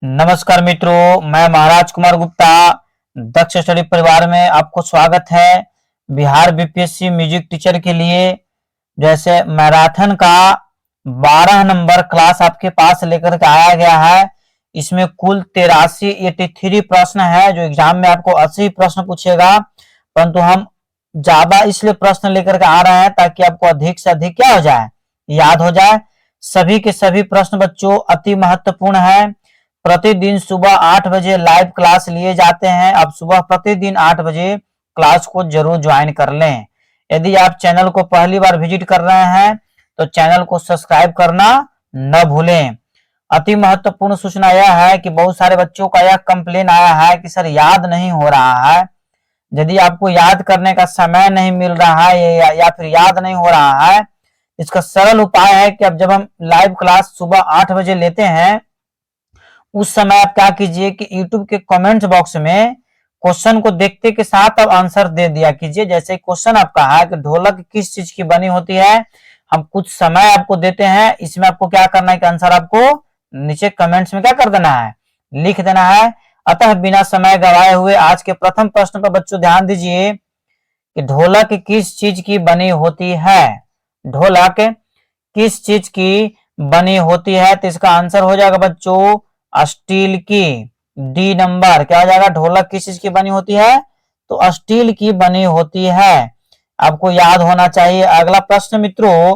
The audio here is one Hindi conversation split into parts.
नमस्कार मित्रों, मैं महाराज कुमार गुप्ता दक्ष स्टडी परिवार में आपको स्वागत है। बिहार बीपीएससी म्यूजिक टीचर के लिए जैसे मैराथन का 12 नंबर क्लास आपके पास लेकर के आया गया है। इसमें कुल 83 प्रश्न है। जो एग्जाम में आपको 80 प्रश्न पूछेगा, परंतु हम ज्यादा इसलिए प्रश्न लेकर के आ रहे हैं ताकि आपको अधिक से अधिक क्या हो जाए, याद हो जाए। सभी के सभी प्रश्न बच्चों अति महत्वपूर्ण है। प्रतिदिन सुबह 8 बजे लाइव क्लास लिए जाते हैं। आप सुबह प्रतिदिन 8 बजे क्लास को जरूर ज्वाइन कर लें। यदि आप चैनल को पहली बार विजिट कर रहे हैं तो चैनल को सब्सक्राइब करना न भूलें। अति महत्वपूर्ण सूचना यह है कि बहुत सारे बच्चों का यह कंप्लेन आया है कि सर याद नहीं हो रहा है। यदि आपको याद करने का समय नहीं मिल रहा है या फिर याद नहीं हो रहा है, इसका सरल उपाय है कि अब जब हम लाइव क्लास सुबह 8 बजे लेते हैं, उस समय आप क्या कीजिए कि YouTube के कमेंट बॉक्स में क्वेश्चन को देखते के साथ आप आंसर दे दिया कीजिए। जैसे क्वेश्चन आपका है कि ढोलक किस चीज की बनी होती है, हम कुछ समय आपको देते हैं। इसमें आपको क्या करना है कि आंसर आपको नीचे कमेंट्स में क्या कर देना है, लिख देना है। अतः बिना समय गवाए हुए आज के प्रथम प्रश्न पर बच्चों ध्यान दीजिए कि ढोलक किस चीज की बनी होती है। ढोलक किस चीज की बनी होती है, तो इसका आंसर हो जाएगा बच्चों स्टील की। डी नंबर क्या हो जाएगा, ढोलक किस चीज की बनी होती है, तो स्टील की बनी होती है। आपको याद होना चाहिए। अगला प्रश्न मित्रों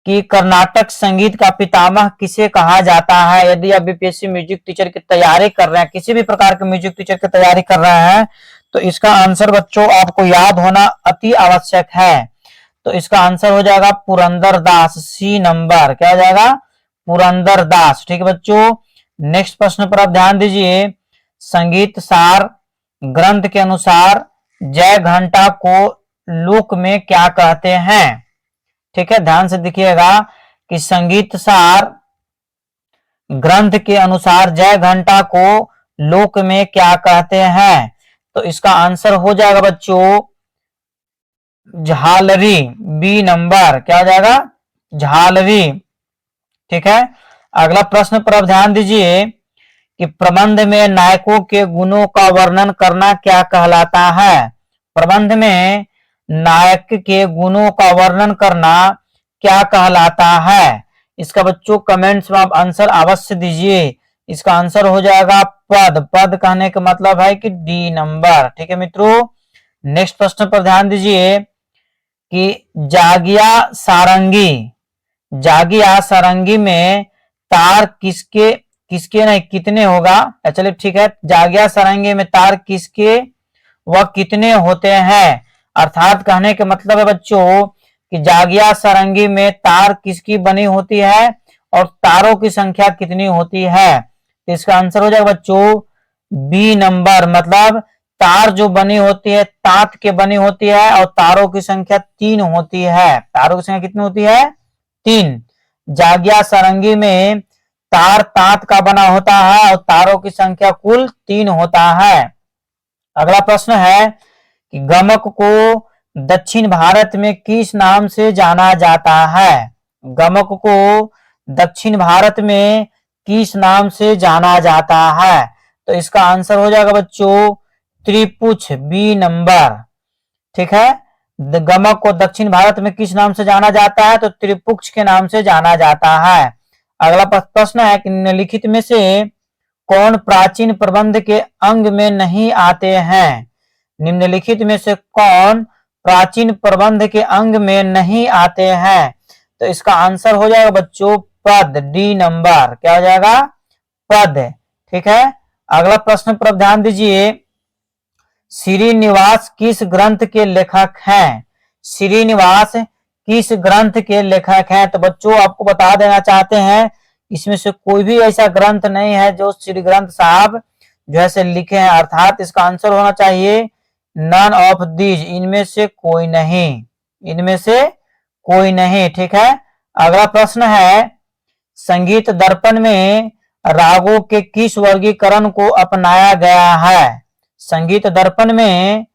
कि कर्नाटक संगीत का पितामह किसे कहा जाता है। यदि आप बीपीएससी म्यूजिक टीचर की तैयारी कर रहे हैं, किसी भी प्रकार के म्यूजिक टीचर की तैयारी कर रहे हैं, तो इसका आंसर बच्चों आपको याद होना अति आवश्यक है। तो इसका आंसर हो जाएगा पुरंदर दास। सी नंबर क्या हो जाएगा, पुरंदर दास। ठीक है बच्चों, नेक्स्ट प्रश्न पर आप ध्यान दीजिए। संगीत सार ग्रंथ के अनुसार जय घंटा को लोक में क्या कहते हैं। ठीक है, ध्यान से देखिएगा कि संगीत सार ग्रंथ के अनुसार जय घंटा को लोक में क्या कहते हैं। तो इसका आंसर हो जाएगा बच्चों झालरी। बी नंबर क्या हो जाएगा, झालरी। ठीक है, अगला प्रश्न पर आप ध्यान दीजिए कि प्रबंध में नायकों के गुणों का वर्णन करना क्या कहलाता है। प्रबंध में नायक के गुणों का वर्णन करना क्या कहलाता है। इसका बच्चों कमेंट्स में आप आंसर अवश्य दीजिए। इसका आंसर हो जाएगा पद। पद कहने का मतलब है कि डी नंबर। ठीक है मित्रों, नेक्स्ट प्रश्न पर ध्यान दीजिए कि जागिया सारंगी, जागिया सारंगी में तार किसके किसके नहीं कितने होगा। चलिए ठीक है, जागिया सारंगी में तार किसके व कितने होते हैं। अर्थात कहने के मतलब है बच्चों कि जागिया सारंगी में तार किसकी बनी होती है और तारों की संख्या कितनी होती है। तो इसका आंसर हो जाएगा बच्चों बी नंबर। मतलब तार जो बनी होती है तात के बनी होती है और तारों की संख्या 3 होती है। तारों की संख्या कितनी होती है, 3। जागिया सारंगी में तार तात का बना होता है और तारों की संख्या कुल 3 होता है। अगला प्रश्न है कि गमक को दक्षिण भारत में किस नाम से जाना जाता है। गमक को दक्षिण भारत में किस नाम से जाना जाता है। तो इसका आंसर हो जाएगा बच्चों त्रिपुछ। B number. ठीक है, गमक को दक्षिण भारत में किस नाम से जाना जाता है, तो त्रिपुक्ष के नाम से जाना जाता है। अगला प्रश्न है कि निम्नलिखित में से कौन प्राचीन प्रबंध के अंग में नहीं आते हैं। निम्नलिखित में से कौन प्राचीन प्रबंध के अंग में नहीं आते हैं। तो इसका आंसर हो जाएगा बच्चों पद। डी नंबर क्या हो जाएगा, पद। ठीक है, अगला प्रश्न पर ध्यान दीजिए। श्रीनिवास किस ग्रंथ के लेखक हैं। श्रीनिवास किस ग्रंथ के लेखक हैं। तो बच्चों आपको बता देना चाहते हैं इसमें से कोई भी ऐसा ग्रंथ नहीं है जो श्री ग्रंथ साहब जो है से लिखे हैं। अर्थात इसका आंसर होना चाहिए नन ऑफ दीज, इनमें से कोई नहीं, इनमें से कोई नहीं। ठीक है, अगला प्रश्न है संगीत दर्पण में रागों के किस वर्गीकरण को अपनाया गया है। संगीत दर्पण में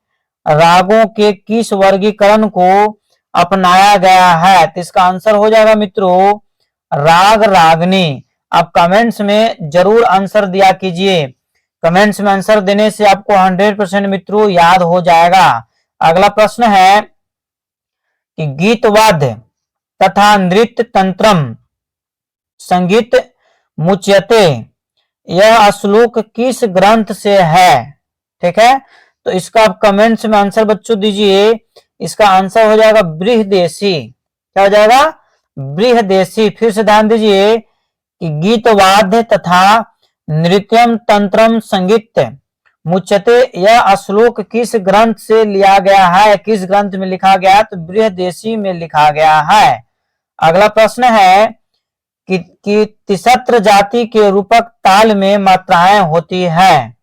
रागों के किस वर्गीकरण को अपनाया गया है। तो इसका आंसर हो जाएगा मित्रों राग रागनी। आप कमेंट्स में जरूर आंसर दिया कीजिए। कमेंट्स में आंसर देने से आपको 100% मित्रों याद हो जाएगा। अगला प्रश्न है कि गीत वाद्य तथा नृत्य तंत्रम संगीत मुच्यते, यह श्लोक किस ग्रंथ से है? ठीक है, तो इसका आप कमेंट्स में आंसर बच्चों दीजिए। इसका आंसर हो जाएगा बृहदेशी। क्या हो जाएगा? बृहदेशी। फिर से ध्यान दीजिए कि गीत वाद्य तथा नृत्यम तंत्रम संगीत मुच्यते, यह श्लोक किस ग्रंथ से लिया गया है? किस ग्रंथ में लिखा गया है? तो बृहदेशी में लिखा गया है। अगला प्रश्न है कि तिसत्र जाति के रूपक ताल में मात्राएं होती है।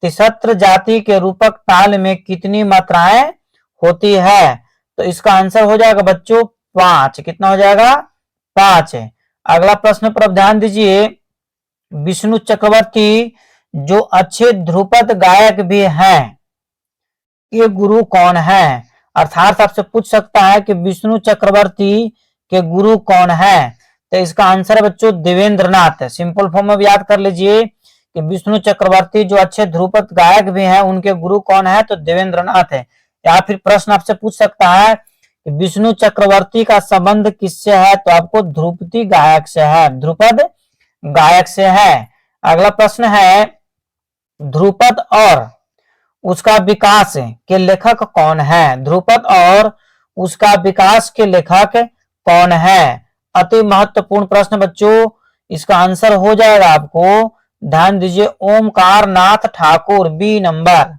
तिसत्र जाति के रूपक ताल में कितनी मात्राएं होती है? तो इसका आंसर हो जाएगा बच्चों 5। कितना हो जाएगा? 5। अगला प्रश्न पर ध्यान दीजिए। विष्णु चक्रवर्ती जो अच्छे ध्रुपद गायक भी हैं, ये गुरु कौन है? अर्थात आपसे पूछ सकता है कि विष्णु चक्रवर्ती के गुरु कौन है? तो इसका आंसर है बच्चों देवेंद्रनाथ। सिंपल फॉर्म में याद कर लीजिए कि विष्णु चक्रवर्ती जो अच्छे ध्रुपद गायक भी हैं, उनके गुरु कौन है? तो देवेंद्रनाथ है। या फिर प्रश्न आपसे पूछ सकता है कि विष्णु चक्रवर्ती का संबंध किससे है? तो आपको ध्रुपदी गायक से है, ध्रुपद गायक से है। अगला प्रश्न है ध्रुपद और उसका विकास के लेखक कौन है? ध्रुपद और उसका विकास के लेखक कौन है? अति महत्वपूर्ण प्रश्न बच्चों। इसका आंसर हो जाएगा आपको, ध्यान दीजिए, ओमकार नाथ ठाकुर। B number.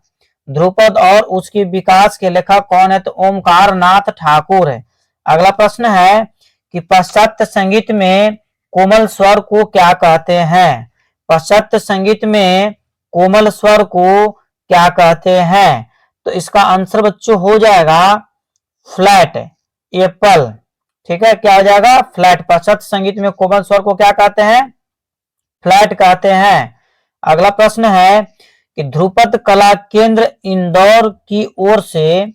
ध्रुपद और उसके विकास के लेखक कौन है? तो ओमकार नाथ ठाकुर है। अगला प्रश्न है कि पाश्चात्य संगीत में कोमल स्वर को क्या कहते हैं? पाश्चात्य संगीत में कोमल स्वर को क्या कहते हैं? तो इसका आंसर बच्चों हो जाएगा फ्लैट, एप्पल। ठीक है, क्या हो जाएगा? फ्लैट। पाश्चात्य संगीत में कोमल स्वर को क्या कहते हैं? फ्लैट कहते हैं। अगला प्रश्न है कि ध्रुपद कला केंद्र इंदौर की ओर से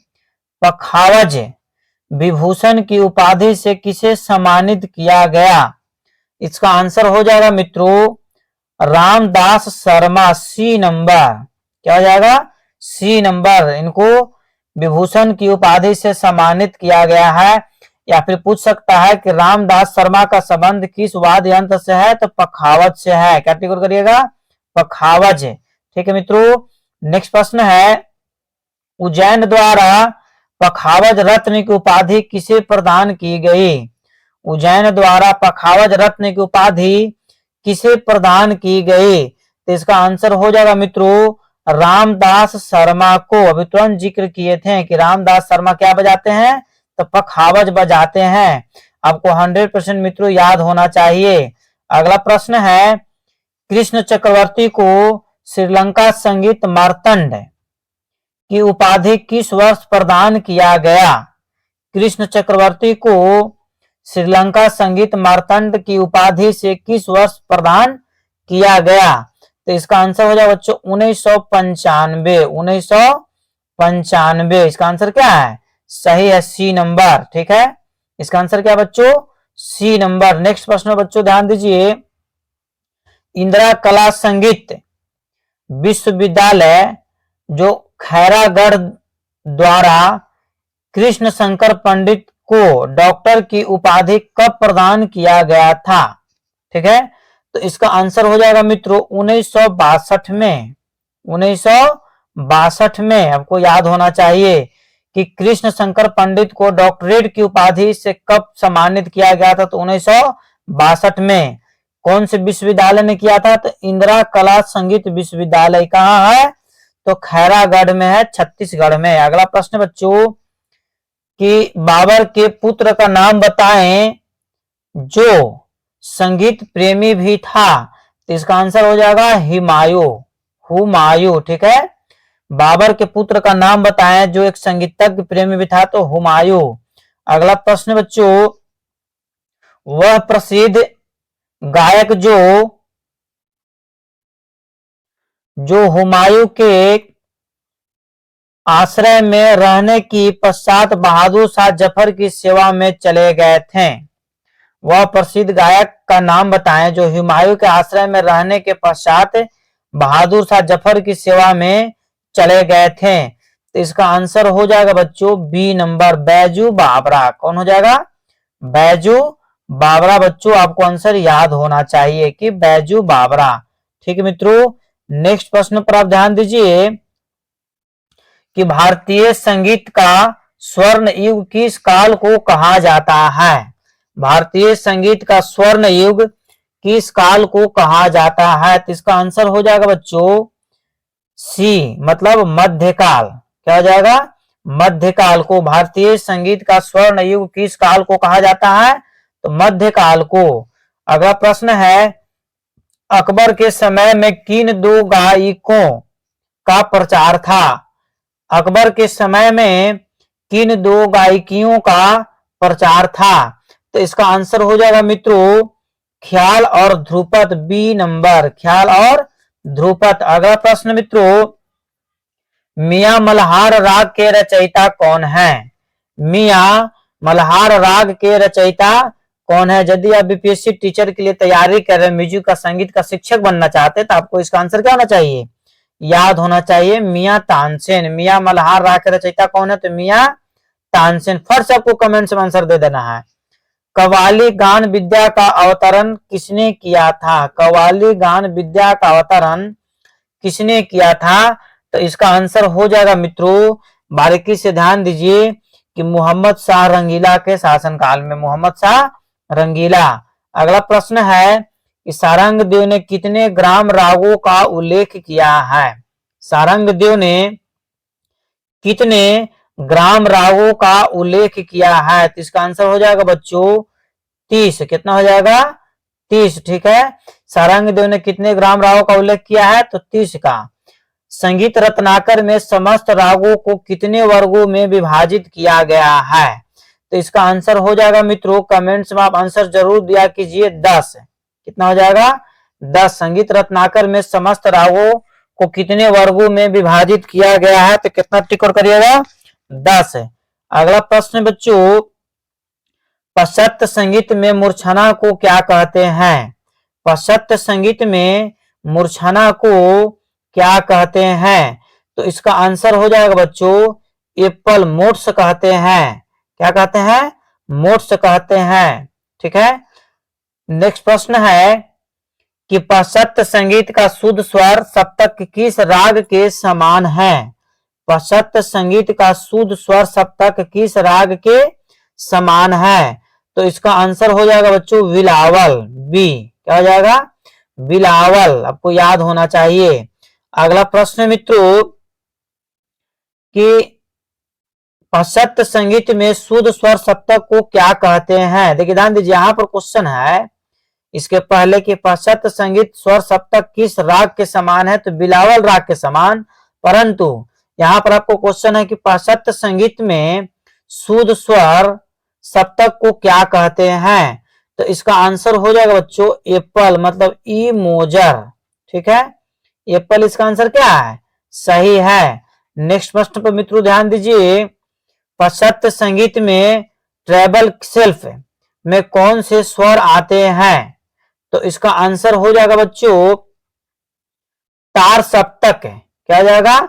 पखावज विभूषण की उपाधि से किसे सम्मानित किया गया? इसका आंसर हो जाएगा मित्रों रामदास शर्मा। सी नंबर। क्या हो जाएगा? C number. इनको विभूषण की उपाधि से सम्मानित किया गया है। या फिर पूछ सकता है कि रामदास शर्मा का संबंध किस वाद्य यंत्र से है? तो पखावज से है। क्या टिक करिएगा? पखावज। ठीक है मित्रों, नेक्स्ट प्रश्न है उज्जैन द्वारा पखावज रत्न की उपाधि किसे प्रदान की गई? उज्जैन द्वारा पखावज रत्न की उपाधि किसे प्रदान की गई? तो इसका आंसर हो जाएगा मित्रों रामदास शर्मा को। अभी तुरंत जिक्र किए थे कि रामदास शर्मा क्या बजाते हैं? तो पखावज बजाते हैं। आपको 100% मित्रों याद होना चाहिए। अगला प्रश्न है कृष्ण चक्रवर्ती को श्रीलंका संगीत मार्तंड की उपाधि किस वर्ष प्रदान किया गया? कृष्ण चक्रवर्ती को श्रीलंका संगीत मार्तंड की उपाधि से किस वर्ष प्रदान किया गया? तो इसका आंसर हो जाएगा बच्चों 1995। 1995। इसका आंसर क्या है? सही है, सी नंबर। ठीक है, इसका आंसर क्या बच्चों? सी नंबर। नेक्स्ट प्रश्न बच्चों ध्यान दीजिए। इंदिरा कला संगीत विश्वविद्यालय जो खैरागढ़ द्वारा कृष्ण शंकर पंडित को डॉक्टर की उपाधि कब प्रदान किया गया था? ठीक है, तो इसका आंसर हो जाएगा मित्रों 1962 में। 1962 में। आपको याद होना चाहिए कि कृष्ण शंकर पंडित को डॉक्टरेट की उपाधि से कब सम्मानित किया गया था? तो 1962 में। कौन से विश्वविद्यालय ने किया था? तो इंदिरा कला संगीत विश्वविद्यालय। कहाँ है? तो खैरागढ़ में है, छत्तीसगढ़ में। अगला प्रश्न बच्चों कि बाबर के पुत्र का नाम बताएं जो संगीत प्रेमी भी था। तो इसका आंसर हो जाएगा हुमायूं। ठीक है, बाबर के पुत्र का नाम बताएं जो एक संगीतज्ञ प्रेमी भी था। तो हुमायूं। अगला प्रश्न बच्चों वह प्रसिद्ध गायक जो हुमायूं के आश्रय में रहने की पश्चात बहादुर शाह जफर की सेवा में चले गए थे, वह प्रसिद्ध गायक का नाम बताएं जो हुमायूं के आश्रय में रहने के पश्चात बहादुर शाह जफर की सेवा में चले गए थे। तो इसका आंसर हो जाएगा बच्चों बी नंबर, बैजू बावरा। कौन हो जाएगा? बैजू बावरा। बच्चों आपको आंसर याद होना चाहिए कि बैजू बावरा। ठीक है मित्रों, नेक्स्ट प्रश्न पर आप ध्यान दीजिए कि भारतीय संगीत का स्वर्ण युग किस काल को कहा जाता है? भारतीय संगीत का स्वर्ण युग किस काल को कहा जाता है? तो इसका आंसर हो जाएगा बच्चों सी, मतलब मध्यकाल। क्या हो जाएगा? मध्यकाल को। भारतीय संगीत का स्वर्ण युग किस काल को कहा जाता है? तो मध्यकाल को। अगला प्रश्न है, अकबर के समय में किन दो गायकों का प्रचार था? अकबर के समय में किन दो गायकियों का प्रचार था? तो इसका आंसर हो जाएगा मित्रों ख्याल और ध्रुपद, बी नंबर, ख्याल और ध्रुपद। अगला प्रश्न मित्रों, मियां मल्हार राग के रचयिता कौन है? मियां मल्हार राग के रचयिता कौन है? यदि आप बीपीएससी टीचर के लिए तैयारी कर रहे हैं, म्यूजिक का संगीत का शिक्षक बनना चाहते हैं, तो आपको इसका आंसर क्या होना चाहिए? याद होना चाहिए मियां तानसेन। मियां मल्हार राग के रचयिता कौन है? तो मियां तानसेन। फर्स्ट आपको कमेंट्स में आंसर दे देना है। कव्वाली गान विद्या का अवतरण किसने किया था? कव्वाली गान विद्या का अवतरण किसने किया था? तो इसका आंसर हो जाएगा मित्रों, बारीकी से ध्यान दीजिए कि मोहम्मद शाह रंगीला के शासनकाल में, मोहम्मद शाह रंगीला। अगला प्रश्न है कि सारंगदेव ने कितने ग्राम रागों का उल्लेख किया है? सारंगदेव ने कितने ग्राम रागों का उल्लेख किया है? तो इसका आंसर हो जाएगा बच्चों 30। कितना हो जाएगा? 30। ठीक है, सारंगदेव ने कितने ग्राम रागों का उल्लेख किया है? तो 30 का। संगीत रत्नाकर में समस्त रागों को कितने वर्गों में विभाजित किया गया है? तो इसका आंसर हो जाएगा मित्रों, कमेंट्स में आप आंसर जरूर दिया कीजिए, 10। कितना हो जाएगा? 10। संगीत रत्नाकर में समस्त रागों को कितने वर्गों में विभाजित किया गया है? तो कितना टिक और करिएगा? 10। अगला प्रश्न बच्चों, पाश्चात्य संगीत में मूर्छना को क्या कहते हैं? पाश्चात्य संगीत में मूर्छना को क्या कहते हैं? तो इसका आंसर हो जाएगा बच्चों एप्पल मोट्स कहते हैं। क्या कहते हैं? मोट्स कहते हैं। ठीक है, नेक्स्ट प्रश्न है कि पाश्चात्य संगीत का शुद्ध स्वर सप्तक किस राग के समान है? पाश्चात्य संगीत का शुद्ध स्वर सप्तक किस राग के समान है? तो इसका आंसर हो जाएगा बच्चों बिलावल, बी। क्या हो जाएगा? बिलावल। आपको याद होना चाहिए। अगला प्रश्न मित्रों कि पाश्चात्य संगीत में शुद्ध स्वर सप्तक को क्या कहते हैं? देखिए ध्यान दीजिए, यहाँ पर क्वेश्चन है इसके पहले कि पाश्चात्य संगीत स्वर सप्तक किस राग के समान है? तो बिलावल राग के समान। परंतु यहाँ पर आपको क्वेश्चन है कि पाश्चात्य संगीत में शुद्ध स्वर सप्तक को क्या कहते हैं? तो इसका आंसर हो जाएगा बच्चों एप्पल, मतलब ई मोजर। ठीक है, एप्पल इसका आंसर क्या है? सही है। नेक्स्ट प्रश्न पर मित्रों ध्यान दीजिए, पाश्चात्य संगीत में ट्रेबल सेल्फ में कौन से स्वर आते हैं? तो इसका आंसर हो जाएगा बच्चों तार सप्तक। क्या हो जाएगा?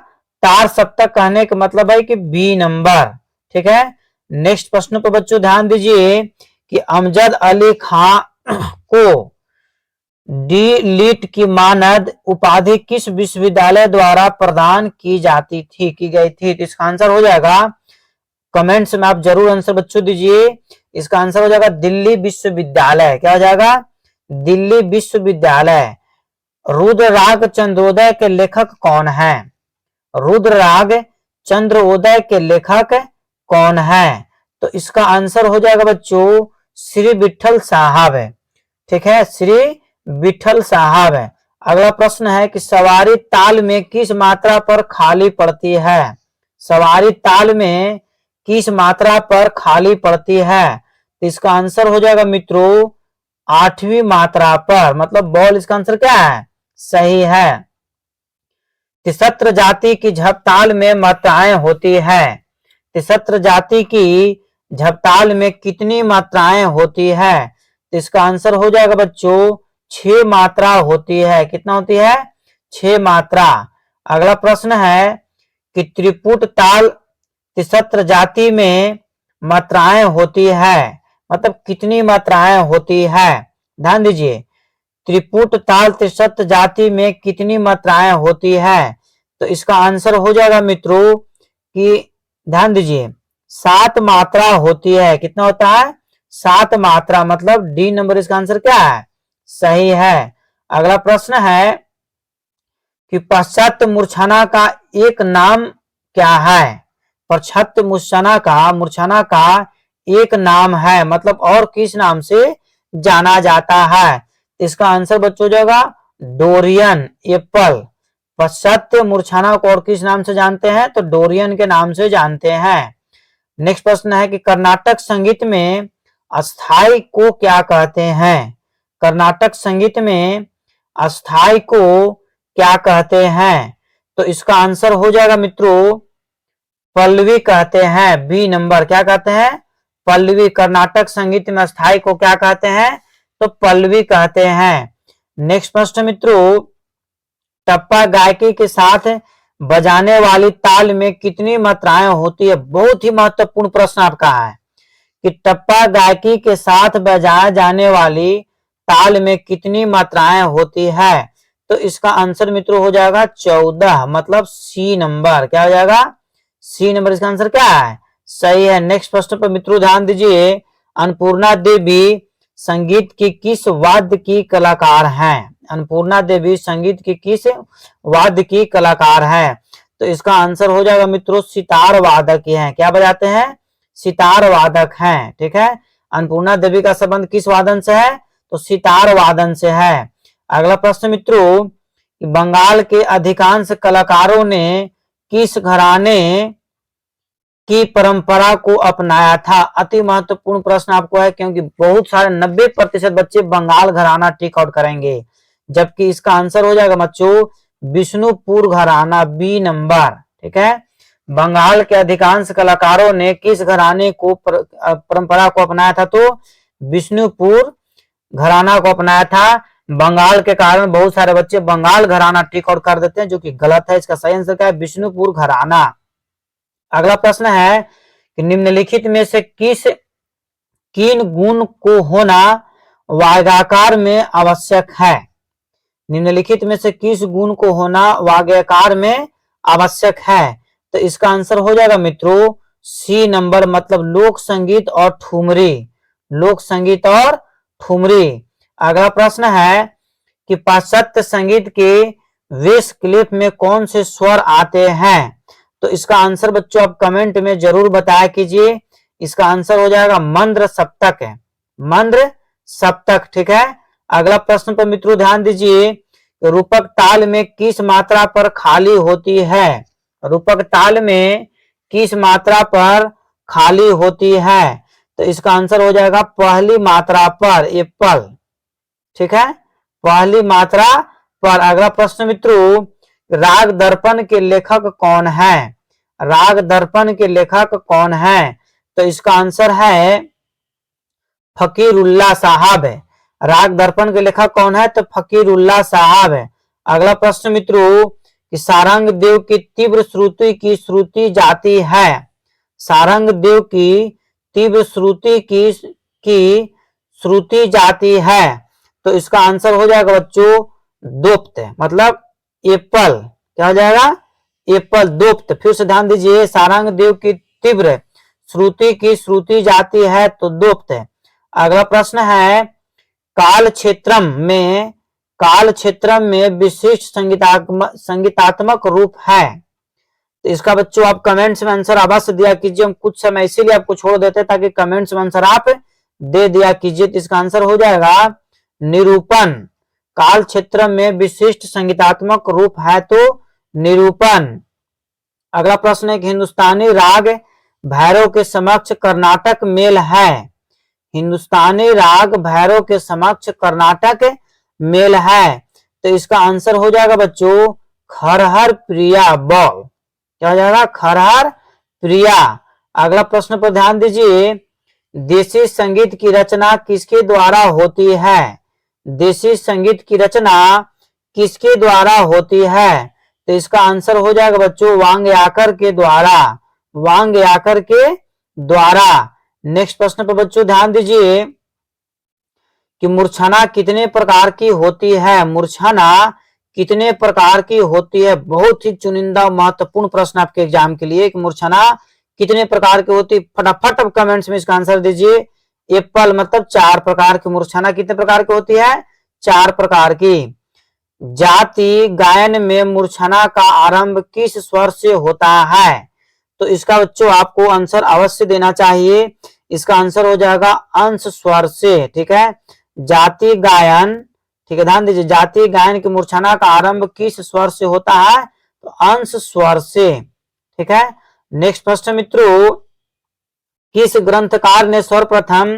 तार सप्तक। कहने का मतलब है कि बी नंबर। ठीक है, नेक्स्ट प्रश्न पर बच्चों ध्यान दीजिए कि अमजद अली खान को डी लिट की मानद उपाधि किस विश्वविद्यालय द्वारा प्रदान की जाती थी, की गई थी? तो इसका आंसर हो जाएगा, कमेंट्स में आप जरूर आंसर बच्चों दीजिए, इसका आंसर हो जाएगा दिल्ली विश्वविद्यालय। क्या हो जाएगा? दिल्ली विश्वविद्यालय। रुद्र राग चंद्रोदय के लेखक कौन है? रुद्र राग चंद्रोदय के लेखक कौन है? तो इसका आंसर हो जाएगा बच्चों श्री विठल साहब है। ठीक है, श्री विठल साहब है। अगला प्रश्न है कि सवारी ताल में किस मात्रा पर खाली पड़ती है? सवारी ताल में किस मात्रा पर खाली पड़ती है? तो इसका आंसर हो जाएगा मित्रों 8वीं मात्रा पर, मतलब बॉल इसका आंसर क्या है? सही है। तिसत्र जाति की झपताल में मात्राएं होती है? तिसत्र जाति की झपताल में कितनी मात्राएं होती है? तो इसका आंसर हो जाएगा बच्चों 6 मात्रा होती है। कितना होती है? 6 मात्रा। अगला प्रश्न है कि त्रिपुट ताल तिसत्र जाति में मात्राएं होती है, मतलब कितनी मात्राएं होती है? ध्यान दीजिए, त्रिपुट ताल त्रिशत जाति में कितनी मात्राएं होती है? तो इसका आंसर हो जाएगा मित्रों कि ध्यान दीजिए 7 मात्रा होती है। कितना होता है? 7 मात्रा, मतलब डी नंबर इसका आंसर क्या है? सही है। अगला प्रश्न है कि पाश्चात्य मूर्छना का एक नाम क्या है? पाश्चात्य मूर्छना का एक नाम है, मतलब और किस नाम से जाना जाता है? इसका आंसर बच्चों हो जाएगा डोरियन एप्पल। पाश्चात्य मूर्छना को और किस नाम से जानते हैं? तो डोरियन के नाम से जानते हैं। नेक्स्ट प्रश्न है कि कर्नाटक संगीत में अस्थाई को क्या कहते हैं? कर्नाटक संगीत में अस्थाई को क्या कहते हैं? तो इसका आंसर हो जाएगा मित्रों पल्लवी कहते हैं। बी नंबर क्या कहते हैं? पल्लवी। कर्नाटक संगीत में अस्थाई को क्या कहते हैं? तो पल्लवी कहते हैं। नेक्स्ट प्रश्न मित्रों, टप्पा गायकी के साथ बजाने वाली ताल में कितनी मात्राएं होती है? बहुत ही महत्वपूर्ण प्रश्न आपका है कि टप्पा गायकी के साथ बजाए जाने वाली ताल में कितनी मात्राएं होती है? तो इसका आंसर मित्रों हो जाएगा 14, मतलब सी नंबर। क्या हो जाएगा? सी नंबर इसका आंसर क्या है? सही है। नेक्स्ट प्रश्न पर मित्रों ध्यान दीजिए, अन्नपूर्णा देवी संगीत की किस वाद्य की कलाकार हैं? अन्नपूर्णा देवी संगीत की किस वाद्य की कलाकार है? तो इसका आंसर हो जाएगा मित्रों सितार वादक हैं। क्या बजाते हैं? सितार वादक हैं। ठीक है। अन्नपूर्णा देवी का संबंध किस वादन से है? तो सितार वादन से है। अगला प्रश्न मित्रों, बंगाल के अधिकांश कलाकारों ने किस घराने की परंपरा को अपनाया था? अति महत्वपूर्ण प्रश्न आपको है, क्योंकि बहुत सारे 90% बच्चे बंगाल घराना टिक आउट करेंगे, जबकि इसका आंसर हो जाएगा बच्चों विष्णुपुर घराना। B number. ठीक है। बंगाल के अधिकांश कलाकारों ने किस घराने को परंपरा को अपनाया था? तो विष्णुपुर घराना को अपनाया था। बंगाल के कारण बहुत सारे बच्चे बंगाल घराना टिक आउट कर देते हैं, जो कि गलत है। इसका सही आंसर क्या है? विष्णुपुर घराना। अगला प्रश्न है कि निम्नलिखित में से किन गुण को होना वाग्यकार में आवश्यक है? निम्नलिखित में से किस गुण को होना वाग्यकार में आवश्यक है? तो इसका आंसर हो जाएगा मित्रों सी नंबर, मतलब लोक संगीत और ठुमरी। लोक संगीत और ठुमरी। अगला प्रश्न है कि पाश्चात्य संगीत के वेश क्लिप में कौन से स्वर आते हैं? तो इसका आंसर बच्चों आप कमेंट में जरूर बताया कीजिए। इसका आंसर हो जाएगा मंद्र सप्तक है। मंद्र सप्तक। ठीक है। अगला प्रश्न पर मित्रों ध्यान दीजिए, रूपक ताल में किस मात्रा पर खाली होती है? रूपक ताल में किस मात्रा पर खाली होती है? तो इसका आंसर हो जाएगा पहली मात्रा पर, एप्पल। ठीक है, पहली मात्रा पर। अगला प्रश्न मित्रों, राग दर्पण के लेखक कौन है? राग दर्पण के लेखक कौन है? तो इसका आंसर है फकीरुल्लाह साहब है। राग दर्पण के लेखक कौन है? तो फकीरुल्लाह साहब है। अगला प्रश्न मित्रों, कि सारंग देव की तीव्र श्रुति की श्रुति जाती है? सारंग देव की तीव्र श्रुति की श्रुति जाती है? तो इसका आंसर हो जाएगा बच्चों दोप्त, मतलब एप्पल। क्या हो जाएगा? एप्पल, दोप्त। फिर से ध्यान दीजिए, सारंग देव की तीव्र श्रुति की श्रुति जाती है तो दोप्त है। अगला प्रश्न है, काल क्षेत्रम में विशिष्ट संगीतात्मक रूप है? तो इसका बच्चों आप कमेंट्स में आंसर अवश्य दिया कीजिए। हम कुछ समय इसीलिए आपको छोड़ देते हैं ताकि कमेंट्स में आंसर आप दे दिया कीजिए। तो इसका आंसर हो जाएगा निरूपण। काल क्षेत्र में विशिष्ट संगीतात्मक रूप है तो निरूपण। अगला प्रश्न है कि हिंदुस्तानी राग भैरव के समक्ष कर्नाटक मेल है? हिंदुस्तानी राग भैरव के समक्ष कर्नाटक मेल है? तो इसका आंसर हो जाएगा बच्चों खरहर प्रिया बॉल। क्या हो जाएगा? खरहर प्रिया। अगला प्रश्न पर ध्यान दीजिए, देशी संगीत की रचना किसके द्वारा होती है? देशी संगीत की रचना किसके द्वारा होती है? तो इसका आंसर हो जाएगा बच्चों वांग्याकर के द्वारा, वांग्याकर के द्वारा। नेक्स्ट प्रश्न पर बच्चों ध्यान दीजिए कि मूर्छना कितने प्रकार की होती है? मूर्छना कितने प्रकार की होती है? बहुत ही चुनिंदा महत्वपूर्ण प्रश्न आपके एग्जाम के लिए कि मूर्छना कितने प्रकार की होती है। फटाफट अब कमेंट्स में इसका आंसर दीजिए। एप्पल मतलब 4 प्रकार की। मूर्छना कितने प्रकार की होती है? 4 प्रकार की। जाति गायन में मूर्छना का आरंभ किस स्वर से होता है? तो इसका बच्चों आपको आंसर अवश्य देना चाहिए। इसका आंसर हो जाएगा अंश स्वर से। ठीक है, जाति गायन, ठीक है ध्यान दीजिए, जाति गायन की मूर्छना का आरंभ किस स्वर से होता है? तो अंश स्वर से। ठीक है, नेक्स्ट प्रश्न मित्रों, किस ग्रंथकार ने सर्वप्रथम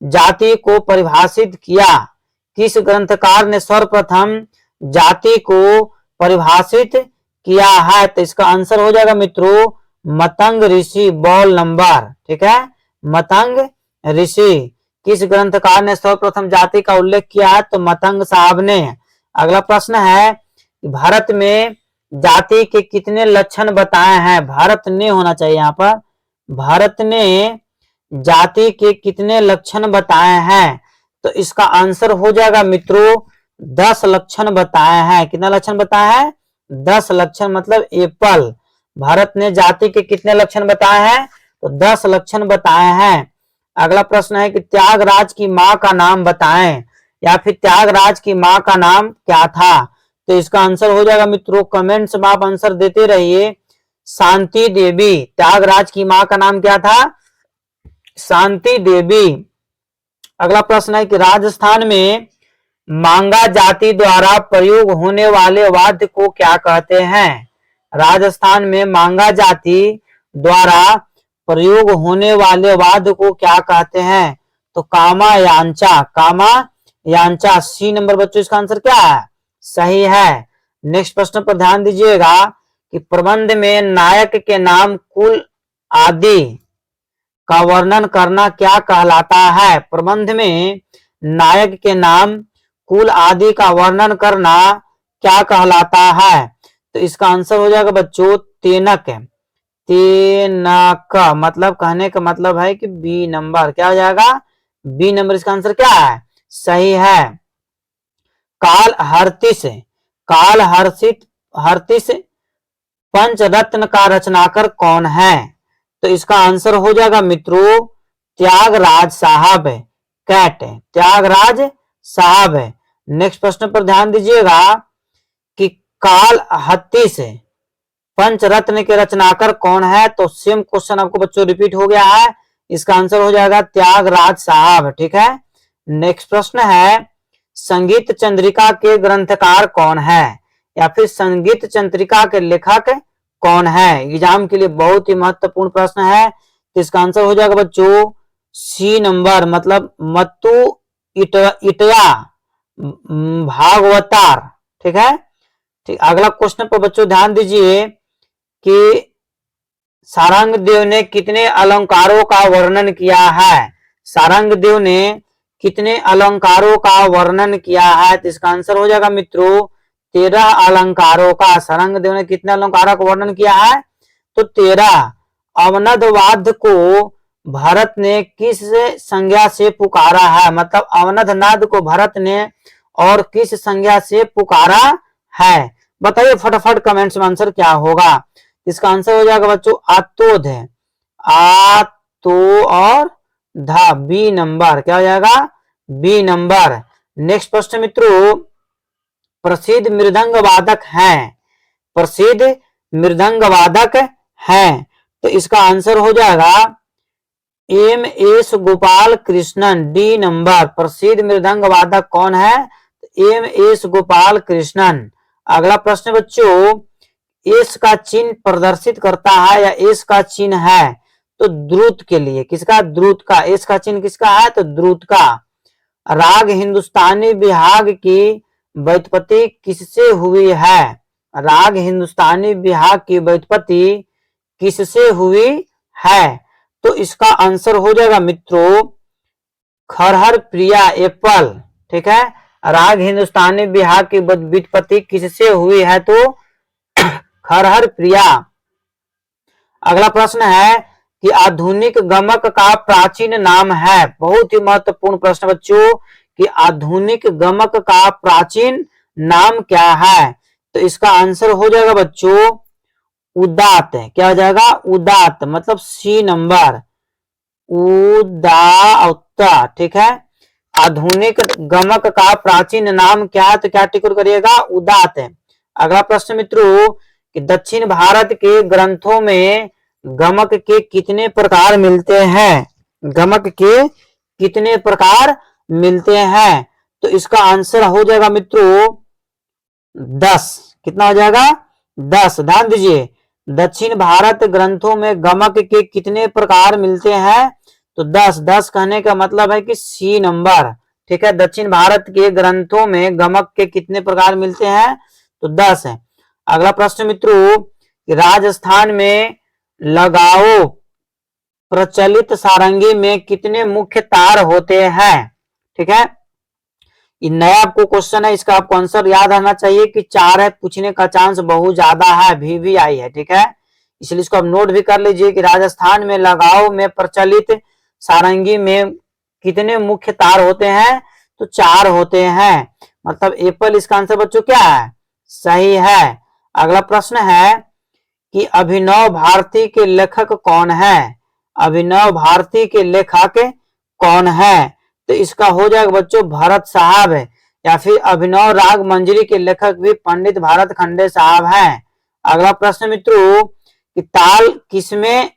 जाति को परिभाषित किया? किस ग्रंथकार ने सर्वप्रथम जाति को परिभाषित किया है? तो इसका आंसर हो जाएगा मित्रों मतंग ऋषि, बॉल नंबर। ठीक है, मतंग ऋषि। किस ग्रंथकार ने सर्वप्रथम जाति का उल्लेख किया है? तो मतंग साहब ने। अगला प्रश्न है, भारत में जाति के कितने लक्षण बताए हैं? भारत ने होना चाहिए यहाँ पर। भारत ने जाति के कितने लक्षण बताए हैं? तो इसका आंसर हो जाएगा मित्रों 10 लक्षण बताए हैं। कितना लक्षण बताए हैं? 10 लक्षण, मतलब एप्पल। भारत ने जाति के कितने लक्षण बताए हैं? तो 10 लक्षण बताए हैं। अगला प्रश्न है कि त्यागराज की मां का नाम बताएं, या फिर त्यागराज की मां का नाम क्या था? तो इसका आंसर हो जाएगा मित्रों, कमेंट्स में आप आंसर देते रहिए, शांति देवी। त्यागराज की मां का नाम क्या था? शांति देवी। अगला प्रश्न है कि राजस्थान में मांगा जाति द्वारा प्रयोग होने वाले वाद्य को क्या कहते हैं? राजस्थान में मांगा जाति द्वारा प्रयोग होने वाले वाद्य को क्या कहते हैं? तो कामा यांचा, कामा यांचा। सी नंबर बच्चों इसका आंसर क्या है? सही है। नेक्स्ट प्रश्न पर ध्यान दीजिएगा कि प्रबंध में नायक के नाम कुल आदि का वर्णन करना क्या कहलाता है? प्रबंध में नायक के नाम कुल आदि का वर्णन करना क्या कहलाता है? तो इसका आंसर हो जाएगा बच्चों तेनक। तेनक मतलब कहने का मतलब है कि बी नंबर। क्या हो जाएगा? बी नंबर इसका आंसर क्या है? सही है। काल हर्तिस, काल हर्तिस पंचरत्न का रचनाकार कौन है? तो इसका आंसर हो जाएगा मित्रों त्यागराज साहब। कैट, त्यागराज साहब। नेक्स्ट प्रश्न पर ध्यान दीजिएगा कि काल हत्तीस पंचरत्न के रचनाकार कौन है? तो सेम क्वेश्चन आपको बच्चों रिपीट हो गया है। इसका आंसर हो जाएगा त्यागराज साहब। ठीक है, नेक्स्ट प्रश्न है संगीत चंद्रिका के ग्रंथकार कौन है? या फिर संगीत चंद्रिका के लेखक कौन है? एग्जाम के लिए बहुत ही महत्वपूर्ण प्रश्न है। तो इसका आंसर हो जाएगा बच्चों सी नंबर, मतलब मत्तु इटया भागवतार। ठीक है, ठीक। अगला क्वेश्चन पर बच्चों ध्यान दीजिए कि सारंगदेव ने कितने अलंकारों का वर्णन किया है? सारंगदेव ने कितने अलंकारों का वर्णन किया है? तो इसका आंसर हो जाएगा मित्रों 13 अलंकारों का। सारंगदेव ने कितने अलंकारों का वर्णन किया है? तो 13। अवनद वाद्य को भरत ने किस संज्ञा से पुकारा है? मतलब अवनद नाद को भरत ने और किस संज्ञा से पुकारा है? बताइए फटाफट कमेंट्स में आंसर क्या होगा। इसका आंसर हो जाएगा बच्चों आतोध। आ तो और धा, बी नंबर। क्या हो जाएगा? B number. नेक्स्ट प्रश्न मित्रों, प्रसिद्ध मृदंग वादक हैं, प्रसिद्ध मृदंग वादक हैं। तो इसका आंसर हो जाएगा M S Gopal Krishnan, D number. प्रसिद्ध मृदंग वादक कौन है? M S Gopal Krishnan. अगला प्रश्न बच्चों, एस का चिन्ह प्रदर्शित करता है या एस का चिन्ह है? तो द्रुत के लिए। किसका? द्रुत का। एस का चिन्ह किसका है? तो द्रुत का। राग हिंदुस्तानी बिहाग की व्युत्पत्ति किससे हुई है? राग हिंदुस्तानी बिहाग की व्युत्पत्ति किससे हुई है? तो इसका आंसर हो जाएगा मित्रों खरहर प्रिया एप्पल। ठीक है, राग हिंदुस्तानी बिहार की व्युत्पत्ति किससे हुई है? तो खरहर प्रिया। अगला प्रश्न है कि आधुनिक गमक का प्राचीन नाम है। बहुत ही महत्वपूर्ण प्रश्न बच्चों कि आधुनिक गमक का प्राचीन नाम क्या है? तो इसका आंसर हो जाएगा बच्चों उदात। क्या हो जाएगा? उदात, मतलब सी नंबर, उदात्त। ठीक है, आधुनिक गमक का प्राचीन नाम क्या है? तो क्या टिक करिएगा? उदात है। अगला प्रश्न मित्रों कि दक्षिण भारत के ग्रंथों में गमक के कितने प्रकार मिलते हैं? गमक के कितने प्रकार मिलते हैं? तो इसका आंसर हो जाएगा मित्रों 10। कितना हो जाएगा? 10। ध्यान दीजिए, दक्षिण भारत ग्रंथों में गमक के कितने प्रकार मिलते हैं? तो 10। 10 कहने का मतलब है कि सी नंबर। ठीक है, दक्षिण भारत के ग्रंथों में गमक के कितने प्रकार मिलते हैं? तो 10 है। अगला प्रश्न मित्रों, राजस्थान में लगाओ प्रचलित सारंगी में कितने मुख्य तार होते हैं? ठीक है, ये नया आपको क्वेश्चन है, इसका आपको आंसर याद रहना चाहिए कि 4 है, पूछने का चांस बहुत ज्यादा है, VVI है। ठीक है, इसलिए इसको आप नोट भी कर लीजिए कि राजस्थान में लगाओ में प्रचलित सारंगी में कितने मुख्य तार होते हैं? तो 4 होते हैं, मतलब एप्पल इसका आंसर बच्चों क्या है? सही है। अगला प्रश्न है कि अभिनव भारती के लेखक कौन है? अभिनव भारती के लेखक कौन है? तो इसका हो जाएगा बच्चों भरत साहब है, या फिर अभिनव राग मंजरी के लेखक भी पंडित भरत खंडे साहब हैं। अगला प्रश्न मित्रों कि ताल किसमें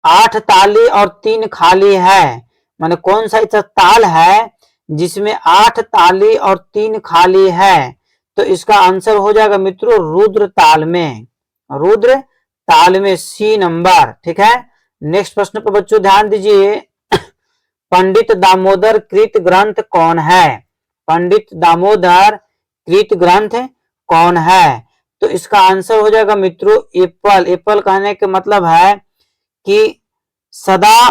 8 ताली और 3 खाली है? माने कौन सा ऐसा ताल है जिसमें 8 ताली और 3 खाली है? तो इसका आंसर हो जाएगा मित्रों रुद्र ताल में, रुद्र ताल में, सी नंबर। ठीक है, नेक्स्ट प्रश्न पर बच्चों ध्यान दीजिए, पंडित दामोदर कृत ग्रंथ कौन है? पंडित दामोदर कृत ग्रंथ कौन है? तो इसका आंसर हो जाएगा मित्रों एप्पल। एप्पल कहने के मतलब है कि सदा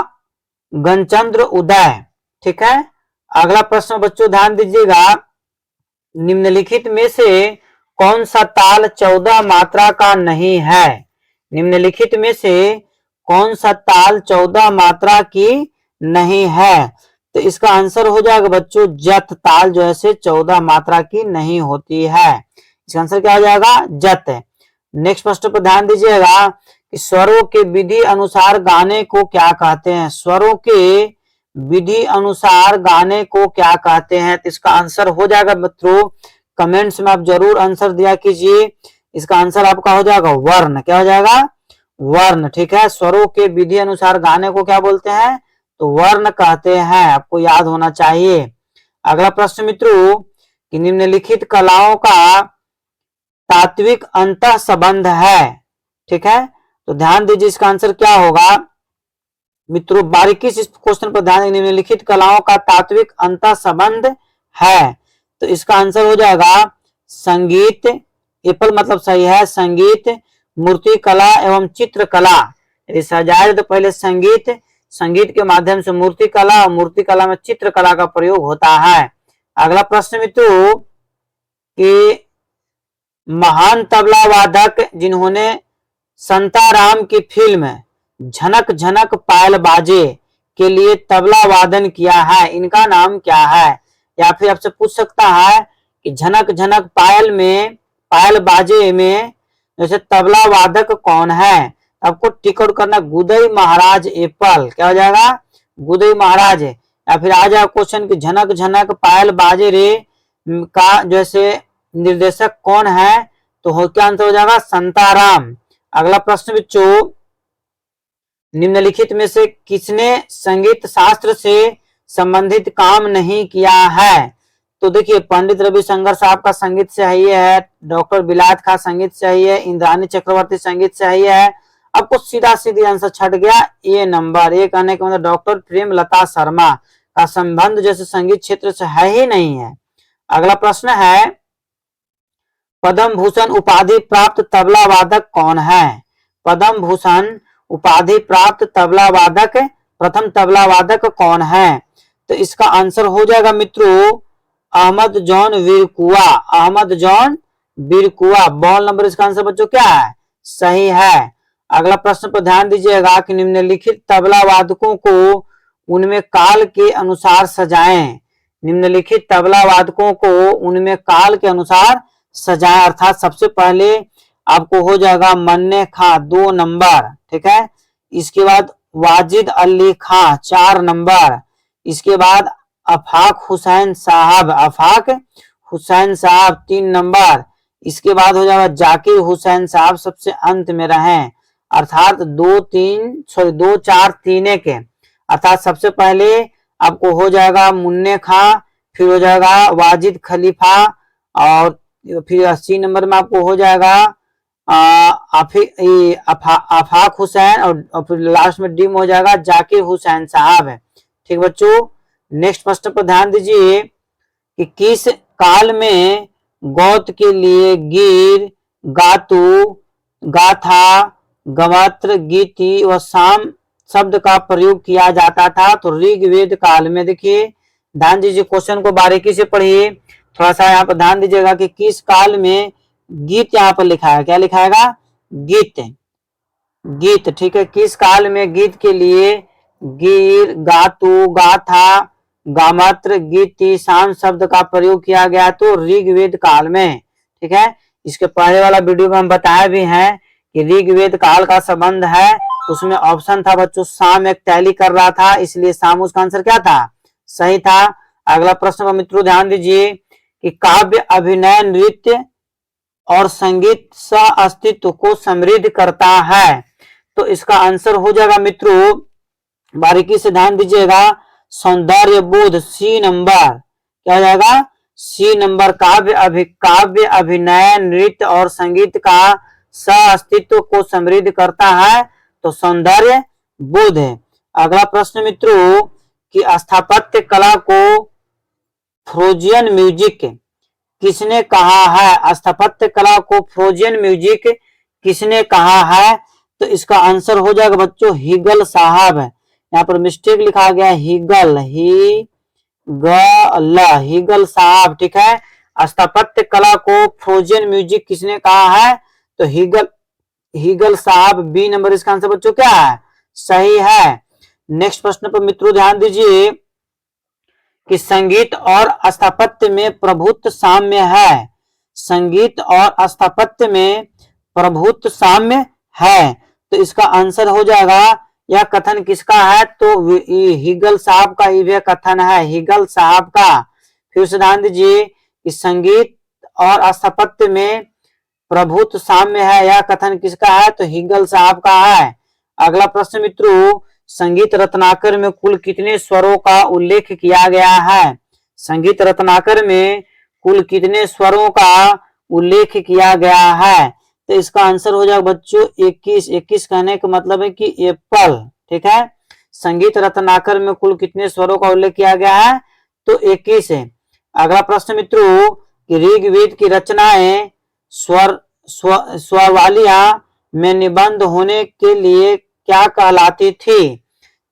गणचंद्र उदय। ठीक है, अगला प्रश्न बच्चों ध्यान दीजिएगा, निम्नलिखित में से कौन सा ताल 14 मात्रा का नहीं है? निम्नलिखित में से कौन सा ताल 14 मात्रा की नहीं है? तो इसका आंसर हो जाएगा बच्चों जत ताल जो है 14 मात्रा की नहीं होती है। इसका आंसर क्या हो जाएगा? जत। नेक्स्ट प्रश्न पर ध्यान दीजिएगा कि स्वरों के विधि अनुसार गाने को क्या कहते हैं? स्वरों के विधि अनुसार गाने को क्या कहते हैं? तो इसका आंसर हो जाएगा मित्रों, कमेंट्स में आप जरूर आंसर दिया कीजिए। इसका आंसर आपका हो जाएगा वर्ण। क्या हो जाएगा? वर्ण। ठीक है, स्वरों के विधि अनुसार गाने को क्या बोलते हैं? तो वर्ण कहते हैं, आपको याद होना चाहिए। अगला प्रश्न मित्रों कि निम्नलिखित कलाओं का तात्विक अंतः संबंध है। ठीक है, तो ध्यान दीजिए इसका आंसर क्या होगा मित्रों, बारीकी से इस क्वेश्चन पर ध्यान, निम्नलिखित कलाओं का तात्विक अंतः संबंध है। तो इसका आंसर हो जाएगा संगीत। एप्पल मतलब सही है, संगीत, मूर्ति कला एवं चित्र कला। यदि सजाए तो पहले संगीत, संगीत के माध्यम से मूर्ति कला और मूर्ति कला में चित्र कला का प्रयोग होता है। अगला प्रश्न मित्रों कि महान तबला वादक जिन्होंने संताराम की फिल्म झनक झनक पायल बाजे के लिए तबला वादन किया है, इनका नाम क्या है? या फिर आपसे पूछ सकता है कि झनक झनक पायल में, पायल बाजे में जैसे तबला वादक कौन है? आपको टिक आउट करना गुदई महाराज एप्पल। क्या हो जाएगा? गुदई महाराज। या फिर आ जाए क्वेश्चन कि झनक झनक पायल बाजे रे का जैसे निर्देशक कौन है? तो हो क्या आंसर हो जाएगा? संताराम। अगला प्रश्न बच्चों, निम्नलिखित में से किसने संगीत शास्त्र से संबंधित काम नहीं किया है? तो देखिए पंडित रविशंकर साहब का संगीत से ही है, डॉक्टर बिलात का संगीत से ही है, इंद्रानी चक्रवर्ती संगीत से ही है। आपको सीधा सीधी आंसर छट गया ए नंबर। ए कहने का मतलब डॉक्टर प्रेमलता शर्मा का संबंध जैसे संगीत क्षेत्र से है ही नहीं है। अगला प्रश्न है, पद्म भूषण उपाधि प्राप्त तबला वादक कौन है? पद्म भूषण उपाधि प्राप्त तबला वादक, प्रथम तबला वादक कौन है? तो इसका आंसर हो जाएगा मित्रों अहमद जॉन विरकुआ। अहमद जॉन विरकुआ। बॉल नंबर इसका आंसर बच्चों क्या है? सही है। अगला प्रश्न पर ध्यान दीजिएगा कि निम्नलिखित तबला वादकों को उनमें काल के अनुसार सजाएं। निम्नलिखित तबला वादकों को उनमें काल के अनुसार सजाएं, अर्थात सबसे पहले आपको हो जाएगा मन्ने खां 2 नंबर, ठीक है। इसके बाद वाजिद अली खां 4 नंबर। इसके बाद आफाक हुसैन साहब, आफाक हुसैन साहब 3 नंबर। इसके बाद हो जाएगा जाकिर हुसैन साहब सबसे अंत में रहे, अर्थात 2 4 3 के, अर्थात सबसे पहले आपको हो जाएगा मुन्ने खां, फिर हो जाएगा वाजिद खलीफा, और फिर 80 नंबर में आपको हो जाएगा आफाक हुसैन, और फिर लास्ट में डी में हो जाएगा जाकिर हुसैन साहब है। ठीक बच्चों, नेक्स्ट प्रश्न पर ध्यान दीजिए कि किस काल में गौत के लिए गीर, गातु, गाथा, गमत्र, गीति व साम शब्द का प्रयोग किया जाता था? तो ऋग्वेद काल में। देखिए ध्यान दीजिए, क्वेश्चन को बारीकी से पढ़िए, थोड़ा सा यहाँ पर ध्यान दीजिएगा कि किस काल में गीत यहाँ पर लिखा है, क्या लिखाएगा? गीत, गीत, ठीक है। किस काल में गीत के लिए गीर, गातु, गाथा, गामत्र, गीति, साम शब्द का प्रयोग किया गया? तो ऋग्वेद काल में, ठीक है। इसके पहले वाला वीडियो में हम बताया भी हैं कि ऋग्वेद काल का संबंध है, उसमें ऑप्शन था बच्चों साम एक टैली कर रहा था, इसलिए साम उसका आंसर क्या था? सही था। अगला प्रश्न पर मित्रों ध्यान दीजिए कि काव्य, अभिनय, नृत्य और संगीत सह अस्तित्व को समृद्ध करता है? तो इसका आंसर हो जाएगा मित्रों, बारीकी से ध्यान दीजिएगा, सौंदर्य बोध, सी नंबर। क्या हो जाएगा? C number. काव्य, अभिनय, नृत्य और संगीत का सह अस्तित्व को समृद्ध करता है, तो सौंदर्य बोध है। अगला प्रश्न मित्रों कि स्थापत्य कला को फ्रोजियन म्यूजिक किसने कहा है? स्थापत्य कला को फ्रोजियन म्यूजिक किसने कहा है? तो इसका आंसर हो जाएगा बच्चों हीगल साहब। यहाँ पर मिस्टेक लिखा गया हीगल, हीगल साहब, ठीक है। स्थापत्य कला को फ्रोजियन म्यूजिक किसने कहा है? तो हीगल साहब, बी नंबर इसका आंसर बच्चों क्या है? सही है। नेक्स्ट प्रश्न पर मित्रों ध्यान दीजिए कि संगीत और स्थापत्य में प्रभुत्व साम्य है। संगीत और स्थापत्य में प्रभुत्व साम्य है, तो इसका आंसर हो जाएगा, यह कथन किसका है? तो हीगल साहब का यह कथन है, हीगल साहब का। फिर से ध्यान दीजिए कि संगीत और स्थापत्य में प्रभुत्व साम्य है, यह कथन किसका है? तो हीगल साहब का है। अगला प्रश्न मित्रों, संगीत रत्नाकर में कुल कितने स्वरों का उल्लेख किया गया है? संगीत रत्नाकर में कुल कितने स्वरों का उल्लेख किया गया है? तो इसका आंसर हो जाएगा बच्चों 21। 21 कहने का मतलब है कि एप्पल, ठीक है। संगीत रत्नाकर में कुल कितने स्वरों का उल्लेख किया गया है? तो 21 है। अगला प्रश्न मित्रों कि ऋग्वेद की रचनाएं स्वरवालियां में निबंध होने के लिए क्या कहलाती थी?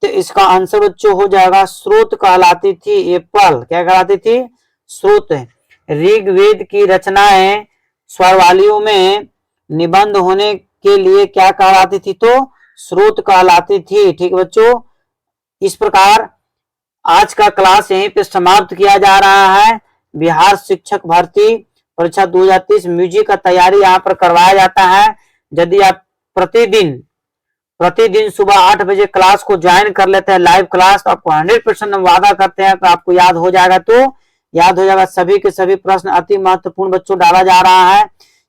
तो इसका आंसर बच्चों हो जाएगा स्रोत कहलाती थी। एप्पल क्या कहलाती थी? स्रोत। ऋग्वेद की रचनाएं स्वरवालियों में निबंध होने के लिए क्या कहलाती थी? तो स्रोत कहलाती थी। ठीक बच्चों, इस प्रकार आज का क्लास यहीं पे समाप्त किया जा रहा है। बिहार शिक्षक भर्ती परीक्षा 2023 म्यूजिक का तैयारी यहाँ पर करवाया जाता है। यदि आप प्रतिदिन सुबह 8 बजे क्लास को ज्वाइन कर लेते हैं, लाइव क्लास, तो आपको 100% हम वादा करते हैं कि आपको याद हो जाएगा। तो याद हो जाएगा। सभी के सभी प्रश्न अति महत्वपूर्ण बच्चों डाला जा रहा है।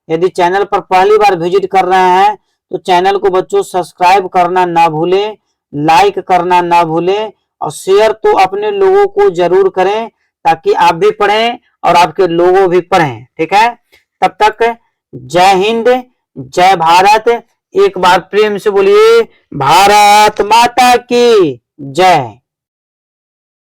यदि चैनल पर पहली बार विजिट कर रहे हैं तो चैनल को बच्चों सब्सक्राइब करना ना भूलें, लाइक करना ना भूलें, और शेयर तो अपने लोगों को जरूर करें ताकि आप भी पढ़ें और आपके लोगों भी पढ़ें। ठीक है, तब तक जय हिंद, जय भारत। एक बार प्रेम से बोलिए भारत माता की जय।